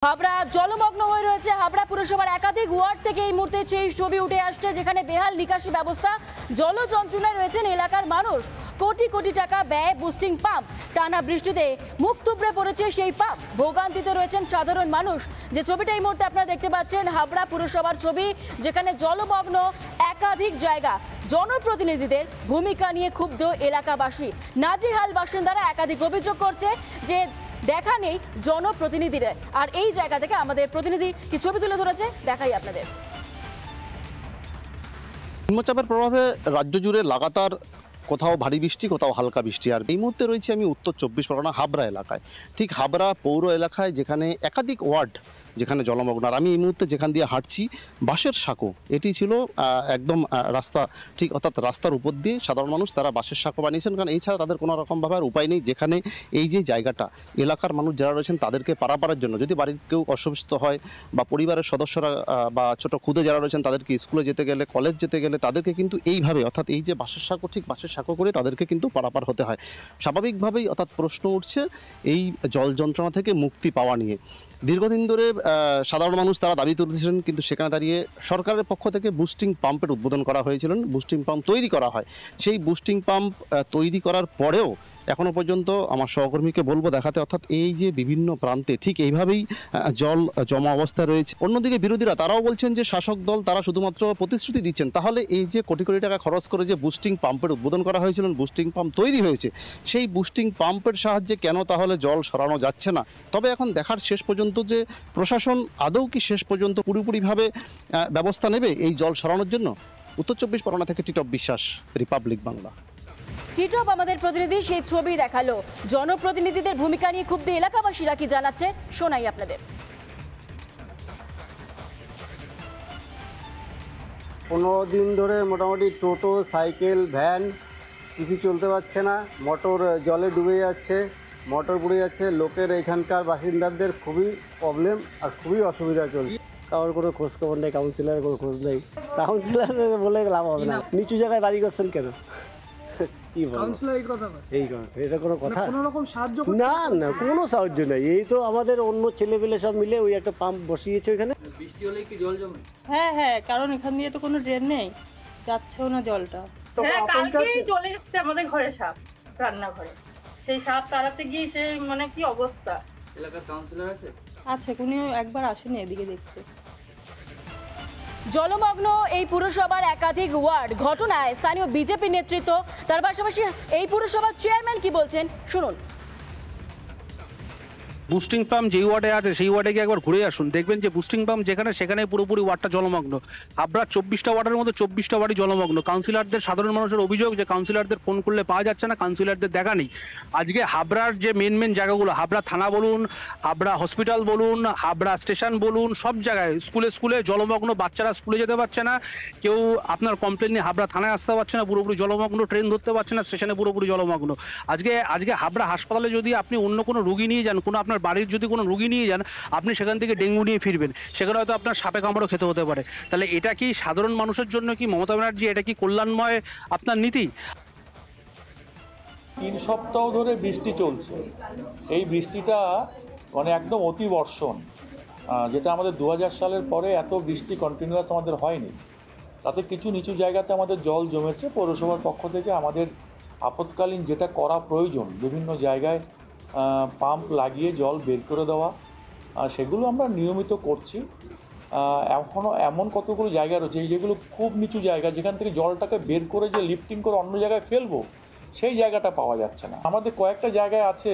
হাবড়া জলমগ্ন হয়ে রয়েছে। হাবড়া পুরসভার একাধিক ওয়ার্ড থেকে এই মুহূর্তে সেই ছবি উঠে আসছে, যেখানে বেহাল নিকাশি ব্যবস্থা, জল যন্ত্রণায় রয়েছেন এলাকার মানুষ। কোটি কোটি টাকা ব্যয় বুস্টিং পাম্প, টানা বৃষ্টিতে মুখ থুবড়ে পড়েছে সেই পাম্প, ভোগান্তিতে রয়েছেন সাধারণ মানুষ। যে ছবিটা এই মুহূর্তে আপনারা দেখতে পাচ্ছেন হাবড়া পুরসভার ছবি, যেখানে জলমগ্ন একাধিক জায়গা। জনপ্রতিনিধিদের ভূমিকা নিয়ে ক্ষুব্ধ এলাকাবাসী, নাজেহাল বাসিন্দারা একাধিক অভিযোগ করছে যে দেখা নেই জনপ্রতিনিধিদের। আর এই জায়গা থেকে আমাদের প্রতিনিধি কি ছবি তুলে ধরেছে, দেখাই আপনাদের। নিম্নচাপের প্রভাবে রাজ্য জুড়ে লাগাতার কোথাও ভারী বৃষ্টি, কোথাও হালকা বৃষ্টি। আর এই মুহূর্তে রয়েছে আমি উত্তর 24 পরগনা হাবড়া এলাকায়, ঠিক হাবড়া পৌর এলাকায়, যেখানে একাধিক ওয়ার্ড যেখানে জলমগ্ন। আর আমি এই মুহূর্তে যেখান দিয়ে হাঁটছি, বাঁশের সাঁকো, এটি ছিল একদম রাস্তা, ঠিক অর্থাৎ রাস্তার উপর দিয়ে সাধারণ মানুষ তারা বাঁশের সাঁকো বানিয়েছেন, কারণ এছাড়া তাদের কোনো রকমভাবে আর উপায় নেই। যেখানে এই যে জায়গাটা, এলাকার মানুষ যারা রয়েছেন তাদেরকে পারাপারের জন্য, যদি বাড়ির কেউ অসুস্থ হয় বা পরিবারের সদস্যরা বা ছোটো খুদে যারা রয়েছেন তাদেরকে স্কুলে যেতে গেলে, কলেজ যেতে গেলে তাদেরকে কিন্তু এইভাবে, অর্থাৎ এই যে বাঁশের সাঁকো, ঠিক বাঁশের সাঁকো করে তাদেরকে কিন্তু পারাপার হতে হয়। স্বাভাবিকভাবেই অর্থাৎ প্রশ্ন উঠছে এই জল যন্ত্রণা থেকে মুক্তি পাওয়া নিয়ে। দীর্ঘদিন ধরে সাধারণ মানুষ তারা দাবি তুলেছিলেন, কিন্তু সেখানে দাঁড়িয়ে সরকারের পক্ষ থেকে বুস্টিং পাম্পের উদ্বোধন করা হয়েছিল, বুস্টিং পাম্প তৈরি করা হয়। সেই বুস্টিং পাম্প তৈরি করার পরেও এখনও পর্যন্ত আমার সহকর্মীকে বলবো দেখাতে, অর্থাৎ এই যে বিভিন্ন প্রান্তে ঠিক এইভাবেই জল জমা অবস্থা রয়েছে। অন্যদিকে বিরোধীরা তারাও বলছেন যে শাসক দল তারা শুধুমাত্র প্রতিশ্রুতি দিচ্ছেন। তাহলে এই যে কোটি কোটি টাকা খরচ করে যে বুস্টিং পাম্পের উদ্বোধন করা হয়েছিল, বুস্টিং পাম্প তৈরি হয়েছে, সেই বুস্টিং পাম্পের সাহায্যে কেন তাহলে জল সরানো যাচ্ছে না? তবে এখন দেখার শেষ পর্যন্ত যে প্রশাসন আদৌ কি শেষ পর্যন্ত পুরোপুরিভাবে ব্যবস্থা নেবে এই জল সরানোর জন্য। উত্তর 24 পরগনা থেকে টিটপ বিশ্বাস, রিপাবলিক বাংলা। টিটপ আমাদের প্রতিনিধি সেই ছবি দেখালো। জনপ্রতিনিধিদের ভূমিকা নিয়ে ক্ষুব্ধ এলাকাবাসীরা কি জানাচ্ছে শোনাই আপনাদের। 15 দিন ধরে মোটামুটি টোটো, সাইকেল, ভ্যান কিছু চলতে পারছে না। মোটর জলে ডুবে যাচ্ছে, মোটর পুড়ে যাচ্ছে। লোকের এখানকার বাসিন্দাদের খুবই প্রবলেম আর খুবই অসুবিধা চলছে। কারোর কোনো খোঁজখবর নেই, কাউন্সিলরের কোনো খোঁজ নেই। কাউন্সিলর বলে লাভ হবে না। নিচু জায়গায় বাড়ি করছেন কেন? কি বলবো, এটা কোনো কথা? না না, কোনো সাহায্য নেই। এই তো আমাদের অন্য ছেলেপেলে সব মিলে ওই একটা পাম্প বসিয়েছে ওইখানে। বৃষ্টি হলেই কি জল জমে? হ্যাঁ, কারণ এখান দিয়ে তো কোনো ড্রেন নেই, যাচ্ছেও না জলটা। হ্যাঁ, কালকেই চলে এসছে আমাদের ঘরে সাপ, রান্নাঘরে। সেই সাপ তাড়াতে গিয়ে সে মানে কি অবস্থা। এলাকার কাউন্সিলর আছে, উনি একবার আসেনি এদিকে দেখতে। জলমগ্ন এই পুরসভার একাধিক ওয়ার্ড, ঘটনায় স্থানীয় বিজেপি নেতৃত্ব, তার পাশাপাশি এই পুরসভার চেয়ারম্যান কি বলছেন শুনুন। বুস্টিং পাম্প যেই ওয়ার্ডে আছে সেই ওয়ার্ডে গিয়ে একবার ঘুরে আসুন, দেখবেন যে বুস্টিং পাম্প যেখানে সেখানে পুরোপুরি ওয়ার্ডটা জলমগ্ন। হাবড়ার 24টা ওয়ার্ডের মধ্যে 24টা ওয়ার্ডই জলমগ্ন। কাউন্সিলরদের, সাধারণ মানুষের অভিযোগ যে কাউন্সিলরদের ফোন করলে পাওয়া যাচ্ছে না, কাউন্সিলরদের দেখা নেই। আজকে হাবড়ার যে মেন জায়গাগুলো, হাবড়া থানা বলুন, হাবড়া হসপিটাল বলুন, হাবড়া স্টেশন বলুন, সব জায়গায় স্কুলে জলমগ্ন। বাচ্চারা স্কুলে যেতে পারছে না, কেউ আপনার কমপ্লেন নিয়ে হাবড়া থানায় আসতে পারছে না, পুরোপুরি জলমগ্ন। ট্রেন ধরতে পারছে না, স্টেশনে পুরোপুরি জলমগ্ন। আজকে হাবড়া হাসপাতালে যদি আপনি অন্য কোনো রুগী নিয়ে যান, কোনো আপনার বাড়ির যদি কোনো রুগী নিয়ে যান, আপনি সেখান থেকে ডেঙ্গু নিয়ে ফিরবেন, সেখানে হয়তো আপনার সাপে কামড়ও খেতে হতে পারে। তাহলে এটা কি সাধারণ মানুষের জন্য কি মমতা ব্যানার্জি, এটা কি কল্যাণময় আপনার নীতি? 3 সপ্তাহ ধরে বৃষ্টি চলছে। এই বৃষ্টিটা মানে একদম অতি বর্ষণ, যেটা আমাদের 2000 সালের পরে এত বৃষ্টি কন্টিনিউয়াস আমাদের হয়নি। তাতে কিছু নিচু জায়গাতে আমাদের জল জমেছে। পৌরসভার পক্ষ থেকে আমাদের আপৎকালীন যেটা করা প্রয়োজন, বিভিন্ন জায়গায় পাম্প লাগিয়ে জল বের করে দেওয়া, সেগুলো আমরা নিয়মিত করছি। এখনও এমন কতগুলো জায়গা রয়েছে যেগুলো খুব নিচু জায়গা, যেখান থেকে জলটাকে বের করে যে লিফটিং করে অন্য জায়গায় ফেলবো, সেই জায়গাটা পাওয়া যাচ্ছে না। আমাদের কয়েকটা জায়গায় আছে,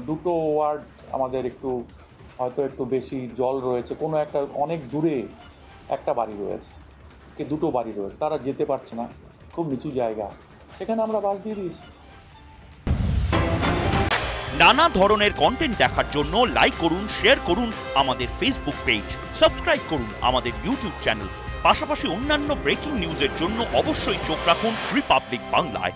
2টো ওয়ার্ড আমাদের হয়তো একটু বেশি জল রয়েছে। কোনো একটা অনেক দূরে একটা বাড়ি রয়েছে, কি 2টো বাড়ি রয়েছে, তারা যেতে পারছে না, খুব নিচু জায়গা, সেখানে আমরা বাস দিয়ে দিয়েছি। নানা ধরনের কন্টেন্ট দেখার জন্য লাইক করুন, শেয়ার করুন আমাদের ফেসবুক পেজ, সাবস্ক্রাইব করুন আমাদের ইউটিউব চ্যানেল। পাশাপাশি অন্যান্য ব্রেকিং নিউজের জন্য অবশ্যই চোখ রাখুন রিপাবলিক বাংলায়।